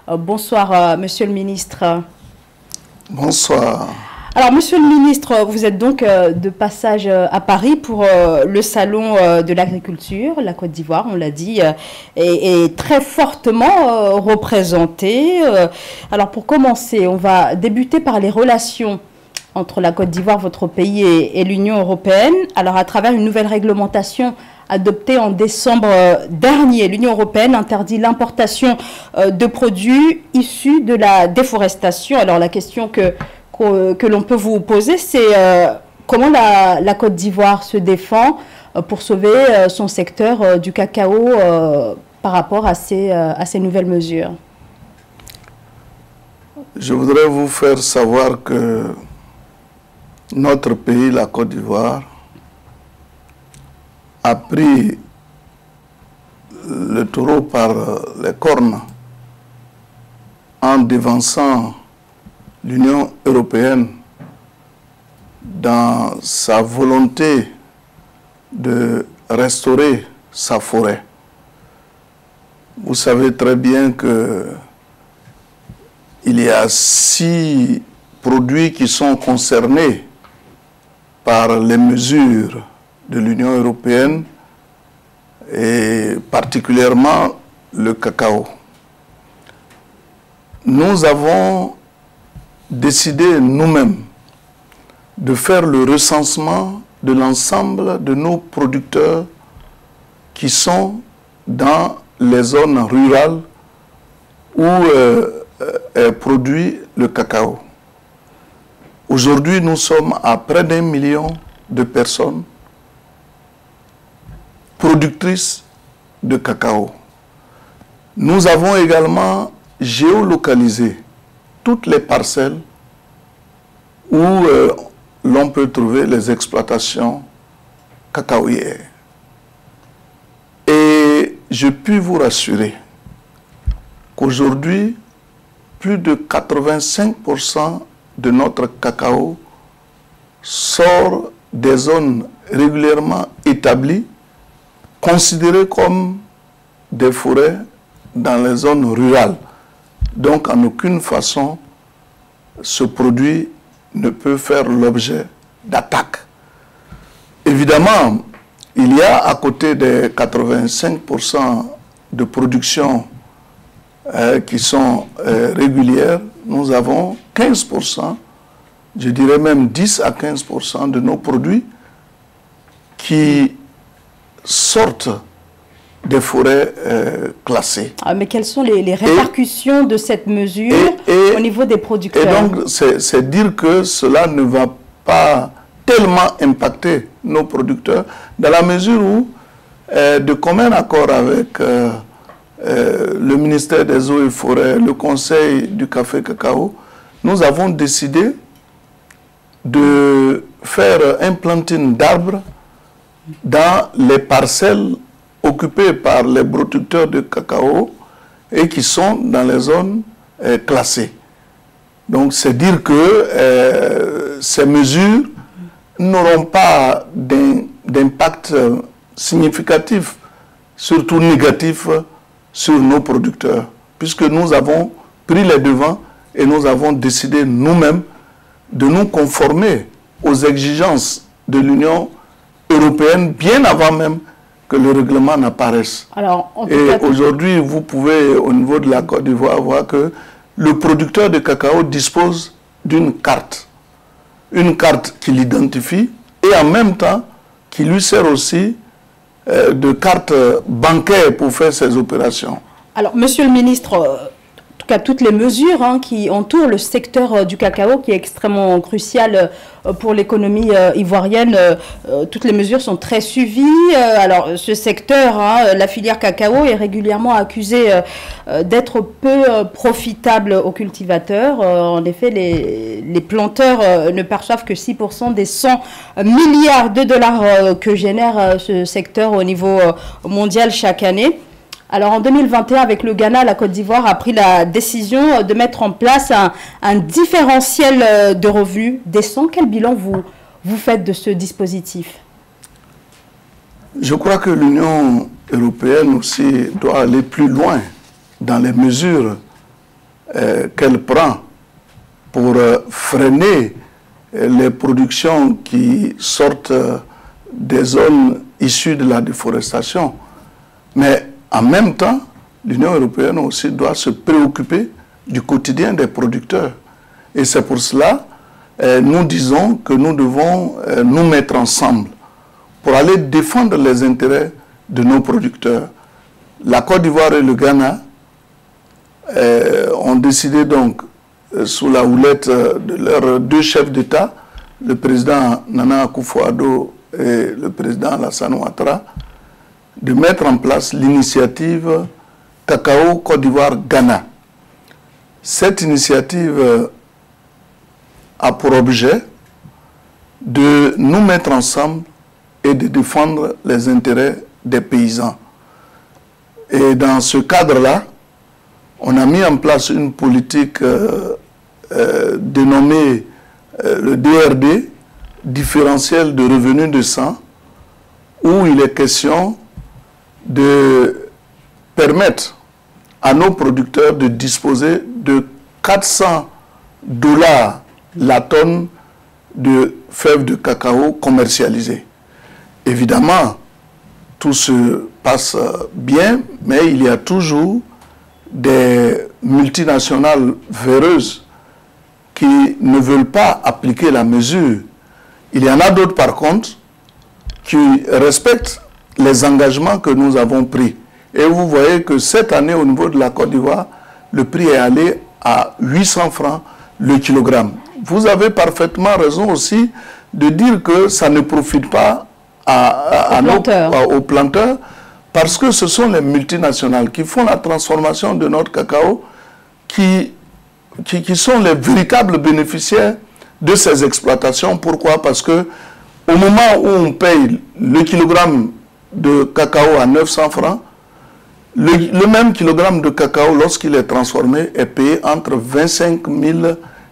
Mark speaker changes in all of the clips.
Speaker 1: Bonsoir, Monsieur le ministre.
Speaker 2: Bonsoir.
Speaker 1: Alors, Monsieur le ministre, vous êtes donc de passage à Paris pour le salon de l'agriculture. La Côte d'Ivoire, on l'a dit, est très fortement représentée. Alors, pour commencer, on va débuter par les relations entre la Côte d'Ivoire, votre pays, et l'Union européenne. Alors, à travers une nouvelle réglementation adoptée en décembre dernier, l'Union européenne interdit l'importation de produits issus de la déforestation. Alors, la question que l'on peut vous poser, c'est comment la Côte d'Ivoire se défend pour sauver son secteur du cacao par rapport à ces nouvelles mesures.
Speaker 2: Je voudrais vous faire savoir que notre pays, la Côte d'Ivoire, a pris le taureau par les cornes en dévançant l'Union européenne dans sa volonté de restaurer sa forêt. Vous savez très bien que il y a 6 produits qui sont concernés par les mesures de l'Union européenne et particulièrement le cacao. Nous avons décidé nous-mêmes de faire le recensement de l'ensemble de nos producteurs qui sont dans les zones rurales où est produit le cacao. Aujourd'hui, nous sommes à près d'1 million de personnes productrices de cacao. Nous avons également géolocalisé toutes les parcelles où l'on peut trouver les exploitations cacaoyères. Et je puis vous rassurer qu'aujourd'hui, plus de 85% de notre cacao sort des zones régulièrement établies, considérées comme des forêts dans les zones rurales. Donc, en aucune façon, ce produit ne peut faire l'objet d'attaques. Évidemment, il y a à côté des 85% de production qui sont régulières, nous avons 15%, je dirais même 10 à 15% de nos produits qui sortent des forêts classées.
Speaker 1: Ah, mais quelles sont les répercussions de cette mesure au niveau des producteurs?
Speaker 2: Et donc, c'est dire que cela ne va pas tellement impacter nos producteurs, dans la mesure où, de commun accord avec le ministère des Eaux et Forêts, le Conseil du café cacao, nous avons décidé de faire un planting d'arbres dans les parcelles occupés par les producteurs de cacao et qui sont dans les zones classées. Donc, c'est dire que ces mesures n'auront pas d'impact significatif, surtout négatif, sur nos producteurs, puisque nous avons pris les devants et nous avons décidé nous-mêmes de nous conformer aux exigences de l'Union européenne bien avant même que le règlement n'apparaisse. Et aujourd'hui, vous pouvez, au niveau de la Côte d'Ivoire, voir que le producteur de cacao dispose d'une carte. Une carte qui l'identifie et en même temps qui lui sert aussi de carte bancaire pour faire ses opérations.
Speaker 1: Alors, Monsieur le ministre, en tout cas, toutes les mesures qui entourent le secteur du cacao, qui est extrêmement crucial pour l'économie ivoirienne, toutes les mesures sont très suivies. Alors, ce secteur, la filière cacao, est régulièrement accusée d'être peu profitable aux cultivateurs. En effet, les planteurs ne perçoivent que 6% des 100 milliards de dollars que génère ce secteur au niveau mondial chaque année. Alors en 2021, avec le Ghana, la Côte d'Ivoire a pris la décision de mettre en place un différentiel de revenus décent. Quel bilan vous faites de ce dispositif?
Speaker 2: Je crois que l'Union européenne aussi doit aller plus loin dans les mesures qu'elle prend pour freiner les productions qui sortent des zones issues de la déforestation. Mais en même temps, l'Union européenne aussi doit se préoccuper du quotidien des producteurs. Et c'est pour cela nous disons que nous devons nous mettre ensemble pour aller défendre les intérêts de nos producteurs. La Côte d'Ivoire et le Ghana ont décidé donc, sous la houlette de leurs deux chefs d'État, le président Nana Akufo-Addo et le président Alassane Ouattara, de mettre en place l'initiative Cacao Côte d'Ivoire-Ghana. Cette initiative a pour objet de nous mettre ensemble et de défendre les intérêts des paysans. Et dans ce cadre-là, on a mis en place une politique dénommée le DRD, différentiel de revenus de sang, où il est question de permettre à nos producteurs de disposer de 400 $ la tonne de fèves de cacao commercialisées. Évidemment, tout se passe bien, mais il y a toujours des multinationales véreuses qui ne veulent pas appliquer la mesure. Il y en a d'autres, par contre, qui respectent les engagements que nous avons pris. Et vous voyez que cette année, au niveau de la Côte d'Ivoire, le prix est allé à 800 francs le kilogramme. Vous avez parfaitement raison aussi de dire que ça ne profite pas aux planteurs, parce que ce sont les multinationales qui font la transformation de notre cacao qui sont les véritables bénéficiaires de ces exploitations. Pourquoi? Parce que au moment où on paye le kilogramme de cacao à 900 francs, le même kilogramme de cacao, lorsqu'il est transformé, est payé entre 25 000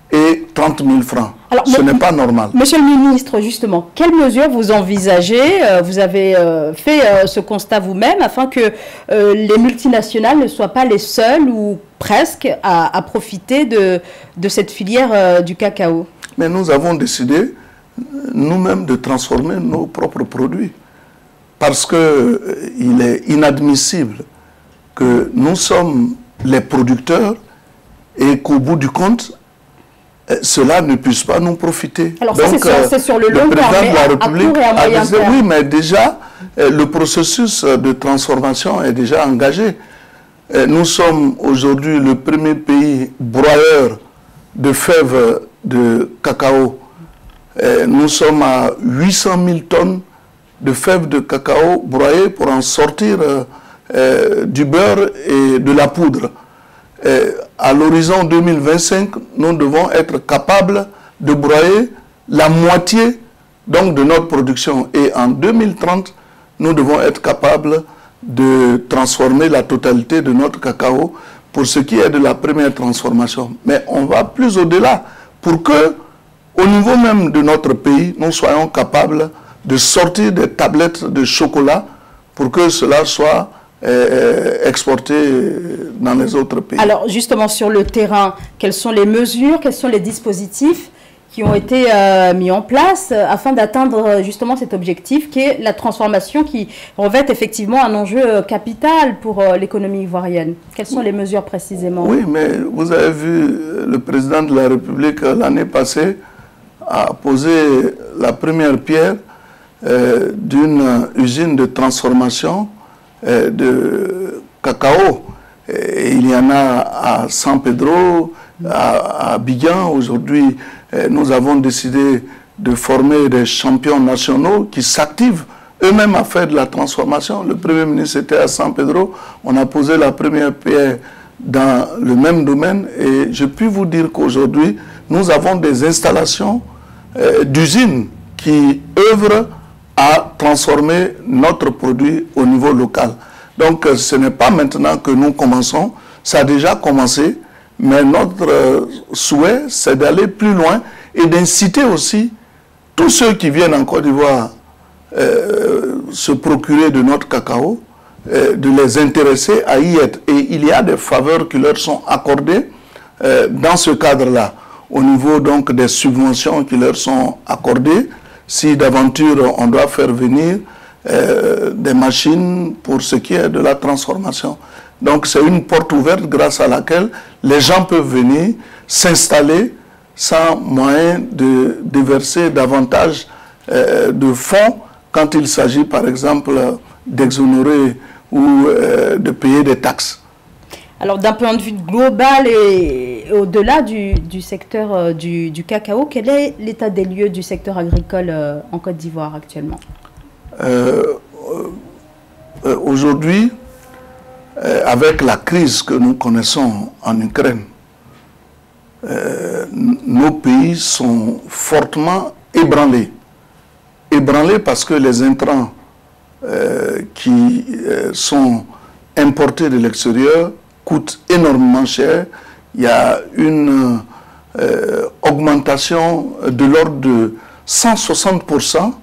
Speaker 2: et 30 000 francs. Alors, ce n'est pas normal.
Speaker 1: Monsieur le ministre, justement, quelles mesures vous envisagez? Vous avez fait ce constat vous-même afin que les multinationales ne soient pas les seules ou presque à profiter de cette filière du cacao.
Speaker 2: Mais nous avons décidé nous-mêmes de transformer nos propres produits. Parce qu'il est inadmissible que nous sommes les producteurs et qu'au bout du compte, cela ne puisse pas nous profiter.
Speaker 1: Alors donc, c'est sur le long terme,
Speaker 2: président de la République a dit, oui, mais déjà, le processus de transformation est déjà engagé. Nous sommes aujourd'hui le premier pays broyeur de fèves de cacao. Nous sommes à 800 000 tonnes de fèves de cacao broyées pour en sortir du beurre et de la poudre. À l'horizon 2025, nous devons être capables de broyer la moitié donc, de notre production. Et en 2030, nous devons être capables de transformer la totalité de notre cacao pour ce qui est de la première transformation. Mais on va plus au-delà pour que, au niveau même de notre pays, nous soyons capables de sortir des tablettes de chocolat pour que cela soit exporté dans les autres pays.
Speaker 1: Alors justement sur le terrain, quelles sont les mesures, quels sont les dispositifs qui ont été mis en place afin d'atteindre justement cet objectif qui est la transformation qui revêt effectivement un enjeu capital pour l'économie ivoirienne? Quelles sont les mesures précisément?
Speaker 2: Oui, mais vous avez vu, le président de la République l'année passée a posé la première pierre d'une usine de transformation de cacao. Et il y en a à San Pedro, à Abidjan. Aujourd'hui, nous avons décidé de former des champions nationaux qui s'activent eux-mêmes à faire de la transformation. Le Premier ministre était à San Pedro. On a posé la première pierre dans le même domaine. Et je puis vous dire qu'aujourd'hui, nous avons des installations d'usines qui œuvrent à transformer notre produit au niveau local. Donc ce n'est pas maintenant que nous commençons, ça a déjà commencé, mais notre souhait c'est d'aller plus loin et d'inciter aussi tous ceux qui viennent en Côte d'Ivoire se procurer de notre cacao, de les intéresser à y être. Et il y a des faveurs qui leur sont accordées dans ce cadre-là, au niveau donc des subventions qui leur sont accordées, si d'aventure on doit faire venir des machines pour ce qui est de la transformation. Donc c'est une porte ouverte grâce à laquelle les gens peuvent venir s'installer sans moyen de déverser davantage de fonds quand il s'agit par exemple d'exonérer ou de payer des taxes.
Speaker 1: Alors d'un point de vue global et au-delà du secteur du cacao, quel est l'état des lieux du secteur agricole en Côte d'Ivoire actuellement?
Speaker 2: Aujourd'hui, avec la crise que nous connaissons en Ukraine, nos pays sont fortement ébranlés. Ébranlés parce que les intrants qui sont importés de l'extérieur coûtent énormément cher. Il y a une augmentation de l'ordre de 160%.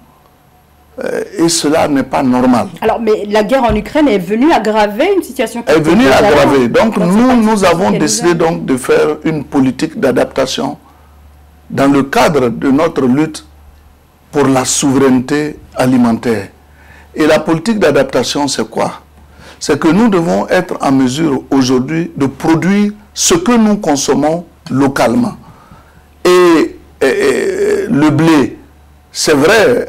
Speaker 2: Et cela n'est pas normal.
Speaker 1: Alors, mais la guerre en Ukraine est venue aggraver une situation qui
Speaker 2: est venue aggraver. Donc, nous avons décidé donc de faire une politique d'adaptation dans le cadre de notre lutte pour la souveraineté alimentaire. Et la politique d'adaptation, c'est quoi? C'est que nous devons être en mesure aujourd'hui de produire ce que nous consommons localement. Et le blé, c'est vrai,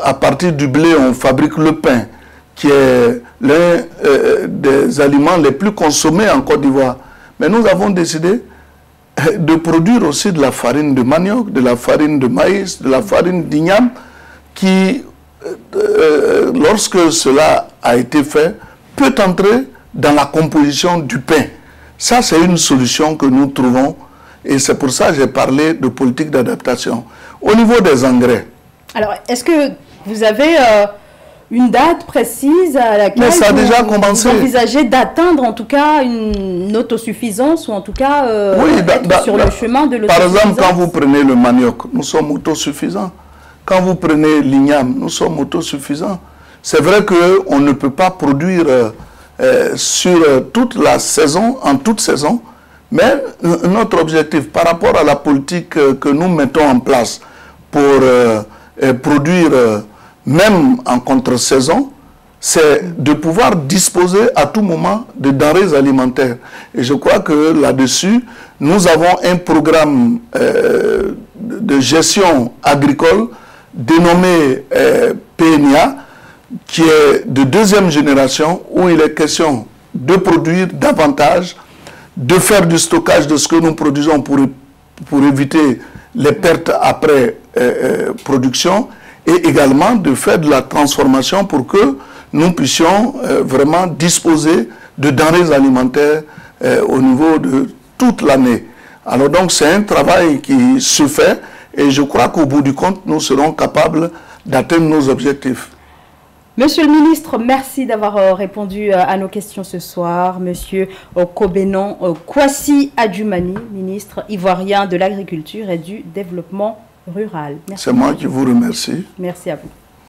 Speaker 2: à partir du blé, on fabrique le pain, qui est l'un des aliments les plus consommés en Côte d'Ivoire. Mais nous avons décidé de produire aussi de la farine de manioc, de la farine de maïs, de la farine d'igname, qui, lorsque cela a été fait, peut entrer dans la composition du pain. Ça, c'est une solution que nous trouvons. Et c'est pour ça que j'ai parlé de politique d'adaptation. Au niveau des engrais.
Speaker 1: Alors, est-ce que vous avez une date précise à laquelle vous envisagez d'atteindre en tout cas une autosuffisance ou en tout cas être sur le chemin de l'autosuffisance? Par
Speaker 2: exemple, quand vous prenez le manioc, nous sommes autosuffisants. Quand vous prenez l'igname, nous sommes autosuffisants. C'est vrai qu'on ne peut pas produire sur toute la saison, en toute saison, mais notre objectif par rapport à la politique que nous mettons en place pour produire même en contre-saison, c'est de pouvoir disposer à tout moment de denrées alimentaires. Et je crois que là-dessus, nous avons un programme de gestion agricole dénommé PNIA, qui est de deuxième génération, où il est question de produire davantage, de faire du stockage de ce que nous produisons pour éviter les pertes après production, et également de faire de la transformation pour que nous puissions vraiment disposer de denrées alimentaires au niveau de toute l'année. Alors donc c'est un travail qui se fait et je crois qu'au bout du compte, nous serons capables d'atteindre nos objectifs.
Speaker 1: Monsieur le ministre, merci d'avoir répondu à nos questions ce soir. Monsieur Kobenon Kwasi Adjumani, ministre ivoirien de l'Agriculture et du Développement rural.
Speaker 2: C'est moi qui vous remercie.
Speaker 1: Merci à vous.